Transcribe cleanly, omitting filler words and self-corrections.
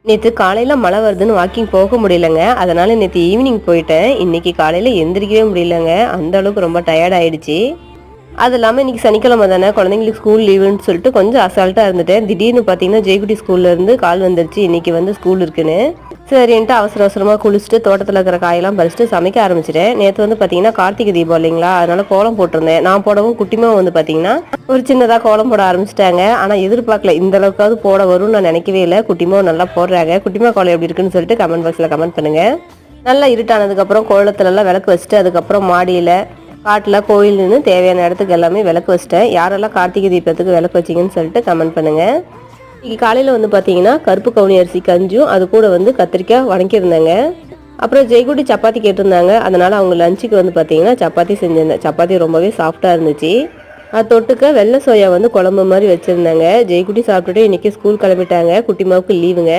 நேற்று காலையில் மழை வருதுன்னு வாக்கிங் போக முடியலங்க. அதனால நேற்று ஈவினிங் போயிட்டேன். இன்னைக்கு காலையில் எந்திரிக்கவே முடியலங்க. அந்த அளவுக்கு ரொம்ப டயர்ட் ஆயிடுச்சு. அது இல்லாமல் இன்னைக்கு சனிக்கிழமை தானே, குழந்தைங்களுக்கு ஸ்கூல் லீவுன்னு சொல்லிட்டு கொஞ்சம் அசால்ட்டாக இருந்துட்டேன். திடீர்னு பார்த்தீங்கன்னா ஜெய்குட்டி ஸ்கூல்லேருந்து கால் வந்துருச்சு, இன்னைக்கு வந்து ஸ்கூல் இருக்குன்னு. சரின்ட்டு அவசர அவசரமாக குளிச்சுட்டு தோட்டத்தில் இருக்கிற காயெல்லாம் பறிச்சுட்டு சமைக்க ஆரம்பிச்சிட்டேன். நேற்று வந்து பார்த்தீங்கன்னா கார்த்திகை தீபம் இல்லைங்களா, அதனால கோலம் போட்டிருந்தேன். நான் போடவும் குட்டிமா வந்து பார்த்தீங்கன்னா ஒரு சின்னதாக கோலம் போட ஆரம்பிச்சிட்டாங்க. ஆனால் எதிர்பார்க்கல இந்த அளவுக்காவது போட வரும்னு நான் நினைக்கவே இல்லை. குட்டிமா நல்லா போடுறாங்க. குட்டிமா கோலம் எப்படி இருக்குன்னு சொல்லிட்டு கமெண்ட் பாக்ஸில் கமெண்ட் பண்ணுங்கள். நல்லா இருட்டானதுக்கப்புறம் கோலத்துலலாம் விளக்கு வச்சுட்டு அதுக்கப்புறம் மாடியில் காட்டில் கோயில்னு தேவையான இடத்துக்கு எல்லாமே விளக்கு வச்சிட்டேன். யாரெல்லாம் கார்த்திகை தீபத்துக்கு விளக்கு வச்சிங்கன்னு சொல்லிட்டு கமெண்ட் பண்ணுங்கள். இன்றைக்கி காலையில் வந்து பார்த்தீங்கன்னா கருப்பு கவுனி அரிசி கஞ்சும் அது கூட வந்து கத்திரிக்காய் வதக்கியிருந்தாங்க. அப்புறம் ஜெய்குட்டி சப்பாத்தி கேட்டிருந்தாங்க. அதனால் அவங்க லஞ்சுக்கு வந்து பார்த்தீங்கன்னா சப்பாத்தி செஞ்சிருந்தேன். சப்பாத்தி ரொம்பவே சாஃப்டாக இருந்துச்சு. அது தொட்டுக்க வெள்ளை சோயா வந்து குழம்பு மாதிரி வச்சுருந்தாங்க. ஜெய்குட்டி சாப்பிட்டுட்டு இன்றைக்கி ஸ்கூல் கிளம்பிட்டாங்க. குட்டிமாவுக்கு லீவுங்க.